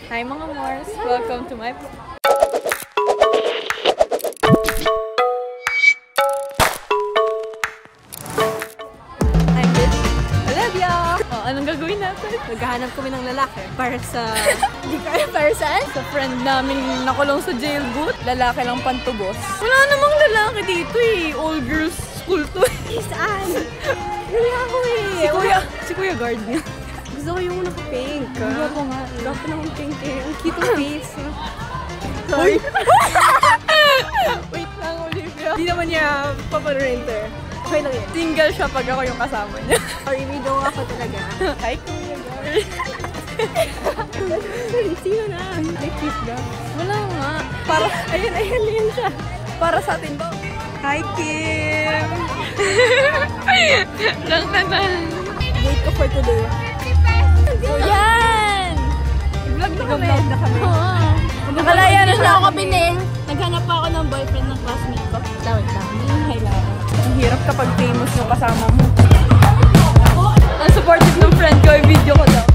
Hi mga Mors! Welcome to my... I'm good. Olivia! Oh, anong gagawin natin? Naghahanap kami ng lalaki para sa... Hindi kaya para saan? Sa friend namin nakulong sa jail booth. Lalaki lang pantubos. Wala namang lalaki dito eh. All girls school to eh. Saan? Hindi ako eh. Si Kuya Guard niya. Gusto ko yung naka-pink. Hindi ako nga. Wala ko ng pink eh. Ang cute ng face. Sorry. Wait lang, Olivia. Hindi naman niya papanurin to eh. Okay lang yan. Single siya pag ako yung kasama niya. Sorry, may daw ako talaga. Hi, Kuya Guard. Sino na? May cute na. Wala nga. Ayun siya. Para sa atin ba? Hi, Kim! Lang naman. Date ko for today. Yan! Vlog na kami. Nakalaya na siya. Ako pining. Naghanap pa ako ng boyfriend ng classmate ko. Tawag lang. Ang hirap kapag famous yung kasama mo. Ang supportive ng friend ko, i-video ko daw.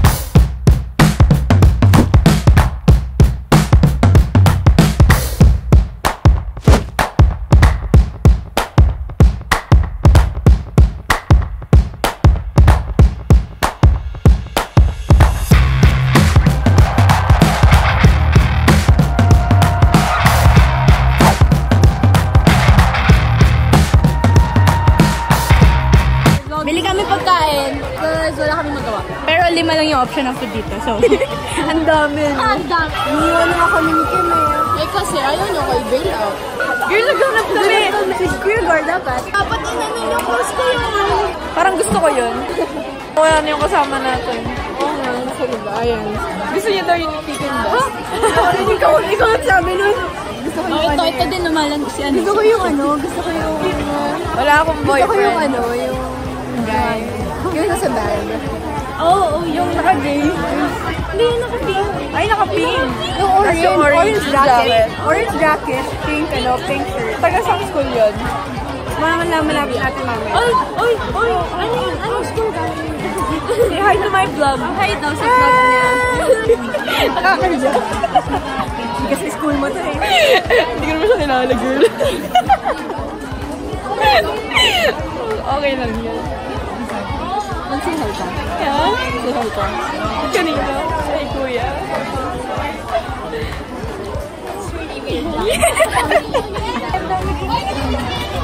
Bili kami pagkain. Because wala kami magawa. Pero 5 lang yung option of food dito, so... Ang dami. Ang dami. Niwan na ako ni Kim eh. Eh kasi ayaw nyo kayo bail out. Girl, naghanap kami! Si Queer Guard dapat. Dapat inanin yung post ko yun. Parang gusto ko yun. Wala na yung kasama natin. Oo nga, sorry ba? Ayan. Gusto niya daw yung chicken ba? Ikaw ang sabi nun. Gusto ko yung ito din naman si ano. Gusto ko yung ano, gusto ko yung... Wala akong Gusto ko yung boyfriend. ano, yung... Guy. Yung nasa bag. Oo, yung naka-gay. Hindi, naka-pink. Ay, naka-pink. Yung orange, Yung orange jacket. jacket. Orange jacket, pink, pink shirt. Taga sa school yun. Malapit natin mamaya. Oy! Ano yun? Anong school ka? Say hi to my vlog. Hi daw sa vlog niya. Nakakardya. Kasi school mo to eh. Hindi ko naman siya nilala, girl. Okay lang yun. Mag-say hi ka. Yan? Say hi ka. Kanina. Ay, kuya.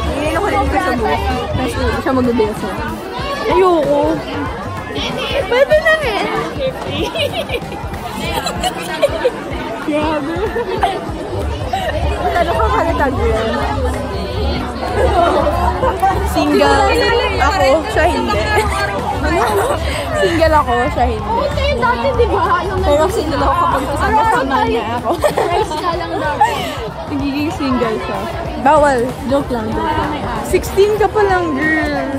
Ngayon ako lang sa buhok. Tapos siya mag-bills na. Ayoko. Pwede na rin. Grabe. Lalo ka kalita, girl. Single. Ako, siya hindi. Single ako, siya hindi. Kayo dati, di ba? Pero single ako kapag kasama niya ako. Rice ka lang dati. Nagiging single siya. Bawal. Joke lang, joke lang. 16 ka pa lang, girl.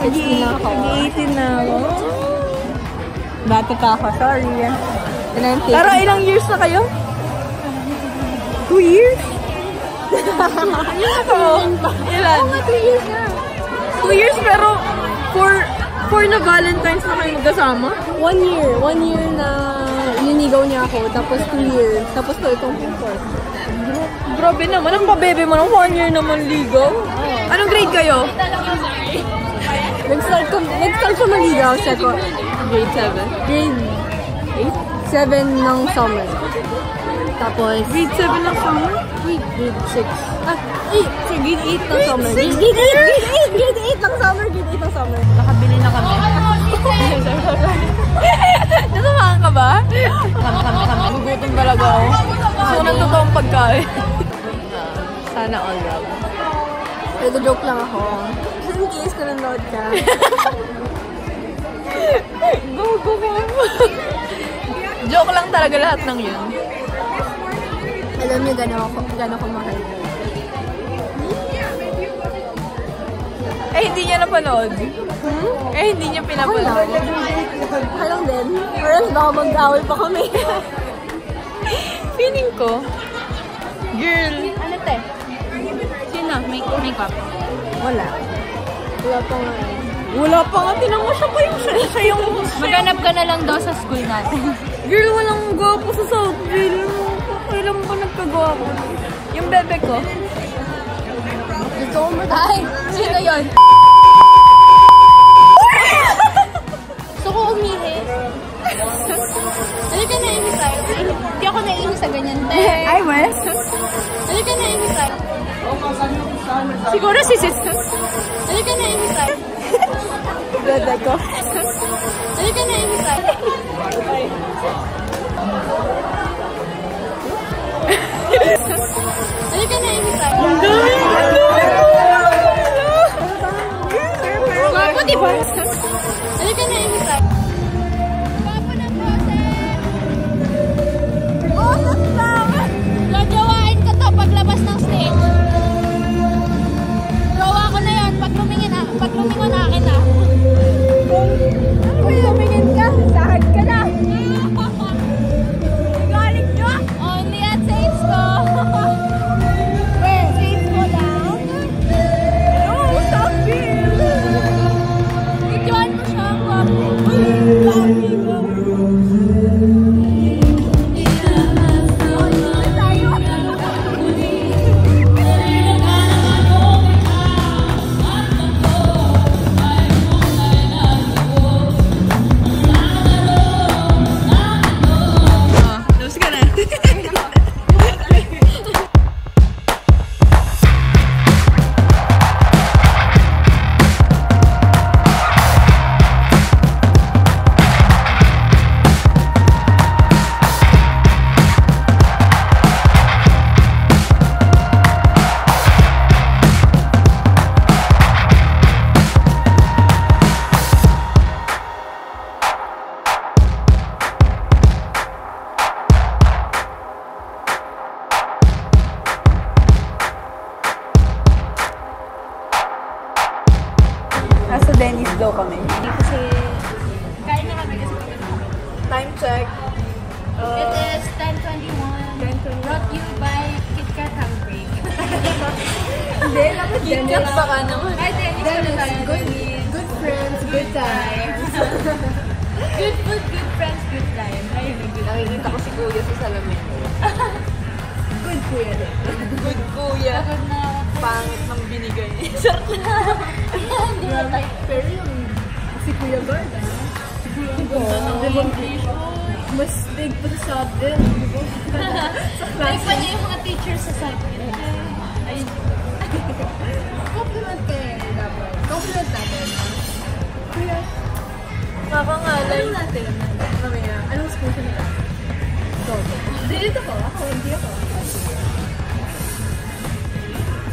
18 na ako. 18 na ako. Bata pa ako, sorry. Pero ilang years na kayo? 2 years? Ilan? Oo nga, 2 years na. 2 years pero for na Valentine's na kayo magkasama? 1 year. 1 year na ninigaw niya ako. Tapos 2 years. Tapos to itong 4. Grabe naman, ang pabebe mo ng 1 year naman ligaw. Anong grade kayo? Nag-start siya maligaw. Second. Grade 7. Grade 7 ng summer. Tapos... Grade 7 ng summer? Grade 6. Ah, 8. Grade 8 ng summer. Grade Grade 8 ng summer. Grade 8 ng summer. Nakabili na kami. Nasamahan ka ba? Kami. Nagugutom talaga ako. Gusto ko ng totoong pagkain. Sana all love. Pero joke lang ako. In case na nanood ka. Go. Joke lang talaga lahat ng yun. Alam niyo gano'n ako mahal. Eh, hindi niya napanood. Eh, hindi niya pinapanood. Ako lang din. Or else baka mag-away pa kami. Feeling ko, girl, Ano te? sino? Makeup. Wala. Wala pa nga eh. Wala pa nga, tinang mo siya pa yung siya yung... Maghanap ka na lang daw sa school natin. Girl, walang gwapo sa Southville. Kailan ba nagkagawa ko? Yung bebe ko. Gusto ko mo. Ay, sino yun? Gusto ko umihi. Halika na, inis tayo. Hindi ako naiinis sa ganyan. Ay, Wes? Halika na, inis tayo. Siguro si sis. Halika na, inis tayo. Dada ko. Halika na, inis tayo. Halika na, inis tayo. Gwapo, diba? Halika na, inis tayo. Gwapo na process. Process lang. Gajawain ko to paglabas ng stage. Gawa ko na yun. Pag lumingon akin na. Ano ba yung lumingin ka? Sahag ka na. Galing nyo? Only at saves ko. Wait, saves ko lang? Oh, Southville! Videoan mo siya. Gwapo. Tapos ka na. Nasa Dennis daw kami. Kasi, kain na kami kasi Time check. it is 10:21. Brought you by KitKat Hungry. Hindi, dapat KitKat baka naman. Ay, Dennis pala tayo. Good friends, good times. Good food, good friends, good time. Ayun, good. Nakikita ko si Kuya sa salamin. Good kuya din. Good Kuya. Pagod na ako. Pangit ng binigay. Hindi na tayo. Pero yung si Kuya Bard, ano? Mas big pa sa atin. Like pa niya yung mga teachers sa sabi. Ayun. Compliment kayo dapat. Compliment natin. Kuya, makangalay. Ano natin? Mamaya, anong school siya nila? Toto. Dito ko. Ako, hindi ako.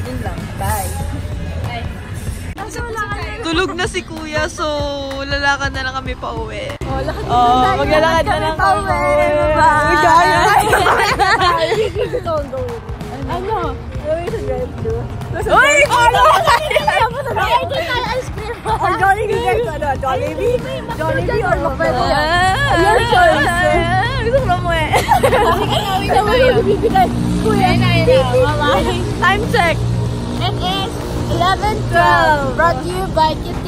Yun lang. Bye. Ay. Nasa wala ka na. Tulog na si Kuya, so lalakad na lang kami pa uwi. Oh, lakad na Oh, tayo. maglalakad na lang kami. Bye! Ano? Uy! Ano? Ay, di tayo ice cream. Or Jollibee guys, ano? Jollibee? Jollibee or McDonald's? Your choice. Gusto ko mo eh. Kuya, Time check. It is 11:12. Brought to you by KitKat